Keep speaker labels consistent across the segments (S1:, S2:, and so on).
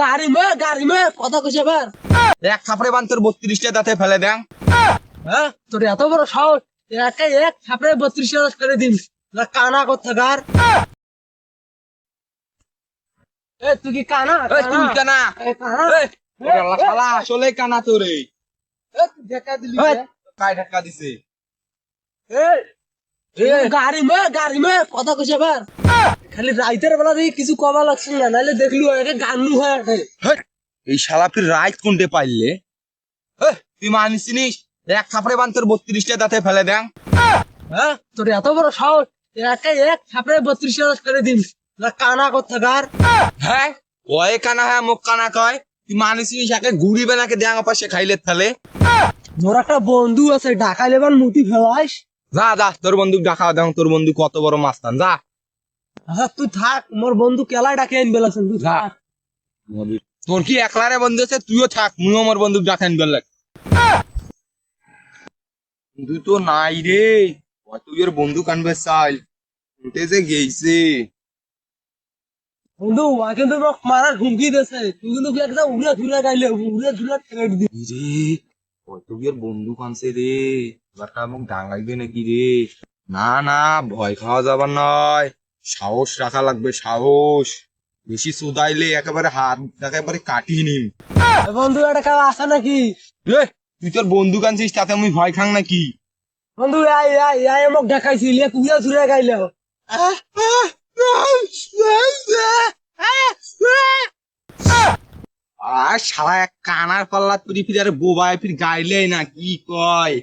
S1: গাড়ি মে কথা কইছে এবার।
S2: এক থাপড়ে বান তোর 32টা দাঁতে ফেলে দেন।
S1: হ্যাঁ তোর এত বড় সাহস, একে এক ছাপড়ে 32 করে দিন। কানা কোথাকার। এ তুই কি কানা?
S2: এই তুই কানা?
S1: এ কানা?
S2: এই ওরে শালা আসলে কানা তোরে।
S1: এ তুই ধাক্কা দিলি
S2: এই
S1: যে?
S2: কায় ধাক্কা দিছে?
S1: গাড়ি মে কথা কইছে এবার। খালি রাইতের বেলা দেখি কিছু কবা লাগছিল না, নাইলে দেখলু একে গান্নু হয়ে ওঠে।
S2: হেই, এই শালা ফির রাইত কোনটে পাইলে? তুই মানিস চিনিস? এক থাপড়ে বান তোর 32টা দাঁতে ফেলে দেন।
S1: হ্যাঁ তোর এত বড় সাহস, একে এক ছাপড়ে 32 করে দিন। কানা কোথাকার।
S2: হ্যাঁ ওয়ে কানা হ্যাঁ মুখ কানা কয়। তুই মানিস চিনিস একে ঘুরি বেনাকে দেন পাশে খাইলে ফেলে।
S1: মোর একটা বন্ধু আছে, ঢাকা লেবার মুতি ফেলাইস।
S2: যা যা তোর বন্দুক ডাকা দেন, তোর বন্ধু কত বড় মাস্তান, যা।
S1: হ্যাঁ তুই থাক, মোর বন্ধু কেলাই ডাকে আইন বেলাছেন, তুই
S2: যা।
S1: থাক।
S2: তোর কি একলারে বন্ধু আছে? তুইও থাক, মুইও আমার বন্দুক ডাকেন বেলা। বন্ধু তো নাই রে। তুই ওর বন্দুক আনবে চাই, উঠে যে গেছে।
S1: বন্ধু ওয়া কিন্তু মোক মারার হুমকি দিয়েছে, তুই কিন্তু একদম উড়ে ধুরে গাইলে, উড়ে ধুরে ঠেলে দি।
S2: রে কতগুলোর বন্দুক আনছে রে, এবারটা মোক ডাঙাইবে নাকি রে? না না, ভয় খাওয়া যাবার নয়, সাহস রাখা লাগবে, সাহস। বেশি চোদাইলে একেবারে হাত একেবারে কাটিয়ে নিম।
S1: বন্ধু এটা কেউ আছে নাকি?
S2: এ, তুই তোর বন্দুক আনছিস তাতে আমি ভয় খাং নাকি?
S1: বন্ধু আই আই আই মোক দেখাইছিল, উড়ে ধুরে গাইলে।
S2: আর শালা এক কানার পাল্লা তুই ফিরে আরে বোবায় ফির গাইলে না কি কয়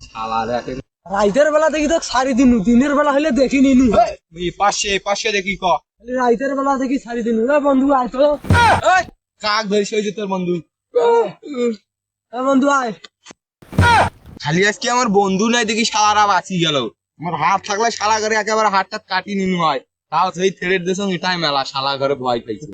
S2: শালা দেখে।
S1: রাইতের বেলা দেখি তো সারি দিনু, দিনের বেলা হলে দেখি নিনু।
S2: পাশে দেখি ক।
S1: রাইতের বেলা দেখি সারি দিনু। বন্ধু আয় তো।
S2: এই, কাক ধরিস ওই যে তোর বন্ধু।
S1: বন্ধু আয়।
S2: খালি আজকে আমার বন্ধু নাই দেখি শালারা বাঁচি গেল। আমার হাত থাকলে শালা করে একেবারে হাতটা কাটি নিন হয়, তাও সেই থ্রেড দেশ এটাই মেলা শালা ঘরে ভয় পাইছে।